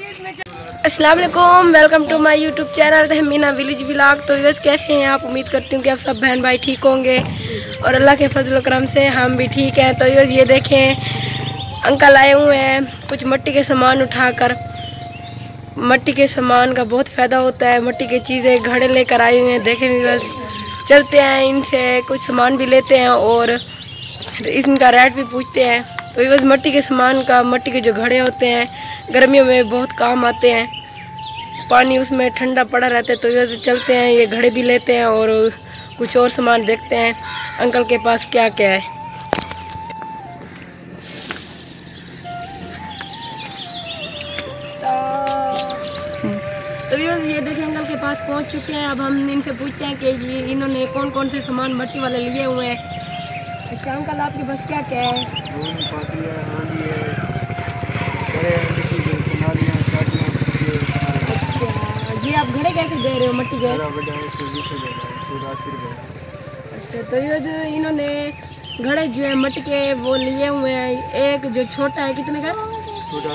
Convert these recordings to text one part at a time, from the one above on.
अस्सलाम वालेकुम, welcome to my YouTube channel Rahmeena village vlog. तो व्यूअर्स कैसे हैं आप? उम्मीद करती हूँ कि आप सब बहन भाई ठीक होंगे और अल्लाह के फजल करम से हम भी ठीक हैं। तो व्यूअर्स ये देखें, अंकल आए हुए हैं कुछ मिट्टी के सामान उठाकर। मिट्टी के सामान का बहुत फ़ायदा होता है, मिट्टी की चीज़ें घड़े लेकर आए हुए हैं। देखें व्यूअर्स, चलते हैं इनसे कुछ सामान भी लेते हैं और इनका रेट भी पूछते हैं। तो व्यूअर्स मिट्टी के सामान का, मिट्टी के जो घड़े होते हैं गर्मियों में बहुत काम आते हैं, पानी उसमें ठंडा पड़ा रहता है। तो व्यूअर्स चलते हैं, ये घड़े भी लेते हैं और कुछ और सामान देखते हैं अंकल के पास क्या क्या है। तो व्यूअर्स ये देखें, अंकल के पास पहुंच चुके हैं। अब हम इनसे पूछते हैं कि ये इन्होंने कौन कौन से सामान मिट्टी वाले लिए हुए हैं। अच्छा अंकल, आपके पास क्या क्या है? अच्छा, ये आप घड़े कैसे दे रहे हो मिट्टी के? अच्छा, तो ये जो इन्होंने घड़े जो है मिट्टी के वो लिए हुए हैं। एक जो छोटा है कितने का? छोटा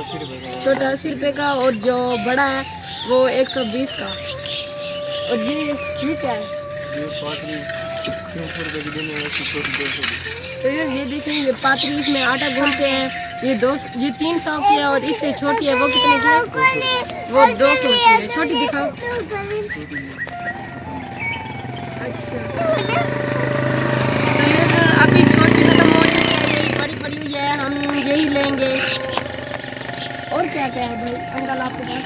80 रुपये का, और जो बड़ा है वो 120 का। और ये क्या है? तो ये देखिए, ये पातरी, इसमें आटा गूंथते हैं। ये 300 की है और इससे छोटी है वो कितने की है? वो 200 की है। छोटी दिखाओ। अच्छा, तो ये अभी छोटी खत्म हो चुकी है, यही बड़ी पड़ी हुई है, हम यही लेंगे। और क्या क्या है भाई अंकल आपके पास?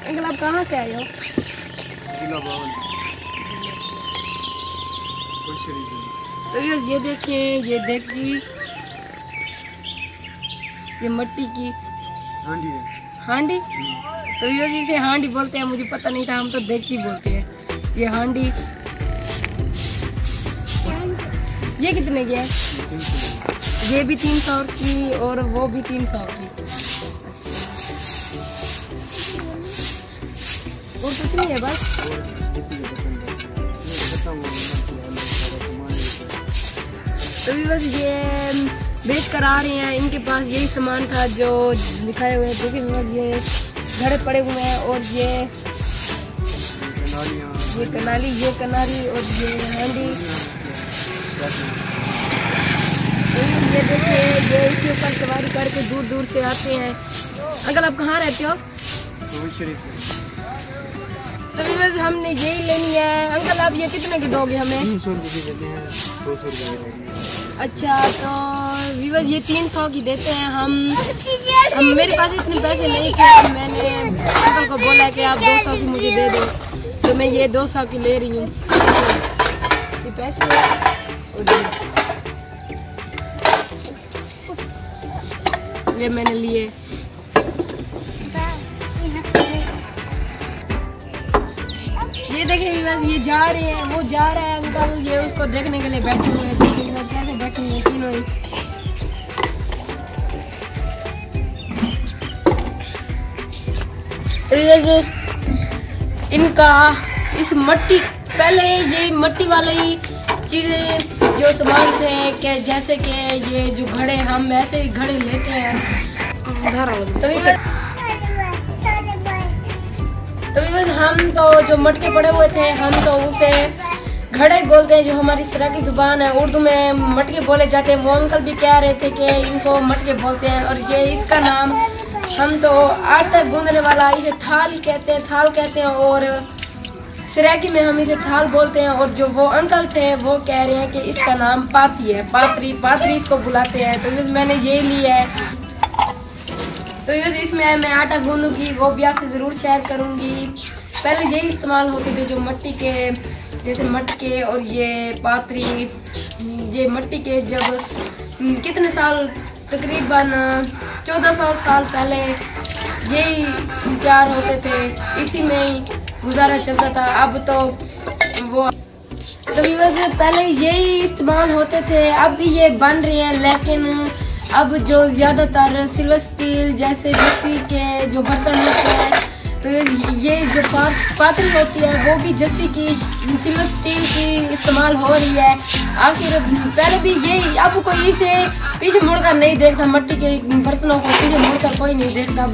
अंकल आप कहाँ से आए हो? तो ये देखिए, ये देख जी, ये मिट्टी की हांडी। तो ये जिसे हांडी बोलते हैं, मुझे पता नहीं था, हम तो देगची बोलते हैं। ये हांडी, ये कितने की है? ये भी 300 की और वो भी 300 की। और कुछ नहीं है बस? तो बस ये बेच कर आ रहे हैं, इनके पास यही सामान था जो दिखाए हुए हैं। देखिए बस ये घड़े पड़े हुए हैं और ये कनाली, ये कनारी और ये हांडी। ये देखिए, ये इसके ऊपर सवारी करके दूर दूर से आते हैं। अंकल आप कहाँ रहते हो? तो बस हमने यही लेनी है। अंकल आप ये कितने की दोगे हमें? 300 रुपये देते हैं, 200 रुपये। अच्छा, तो विवज ये 300 की देते हैं हम। मेरे पास इतने पैसे नहीं थे, मैंने अंकल को बोला है कि आप 200 की मुझे दे दो, तो मैं ये 200 की ले रही हूँ। ये पैसे ये मैंने लिए। ये देखिए विवज, ये जा रहे हैं, वो जा रहा है अंकल, ये उसको देखने के लिए बैठे हुए हैं। कैसे बैठे हुए तीनों ही। इनका इस मिट्टी, पहले ये मिट्टी वाले ही चीज़ें जो सामान थे, कि जैसे कि ये जो घड़े, हम ऐसे ही घड़े लेते हैं। तो बस हम तो जो मटके पड़े हुए थे, हम तो उसे घड़े बोलते हैं, जो हमारी सराय की जुबान है। उर्दू में मटके बोले जाते हैं। वो अंकल भी कह रहे थे कि इनको मटके बोलते हैं। और ये इसका नाम, हम तो आटा गूंदने वाला इसे थाल ही कहते हैं, थाल कहते हैं, और सरायकी में हम इसे थाल बोलते हैं। और जो वो अंकल थे वो कह रहे हैं कि इसका नाम पाती है, पातरी इसको बुलाते हैं। तो मैंने ये लिया है। तो इसमें मैं आटा गूंदूंगी, वो भी आपसे ज़रूर शेयर करूंगी। पहले यही इस्तेमाल होते थे, जो मिट्टी के, जैसे मटके और ये पातरी। ये मिट्टी के जब कितने साल, तकरीबन 1400 साल पहले यही तैयार होते थे, इसी में ही गुजारा चलता था। अब तो वो पहले यही इस्तेमाल होते थे, अब भी ये बन रहे हैं, लेकिन अब जो ज़्यादातर सिल्वर स्टील जैसे मिट्टी के जो बर्तन होते हैं, तो ये जो पात्री होती है वो भी जस्सी की सिल्वर स्टील की इस्तेमाल हो रही है। आखिर पहले भी ये अब कोई इसे पीछे मुड़कर नहीं देखता, मट्टी के बर्तनों को पीछे मुड़कर कोई नहीं देखता।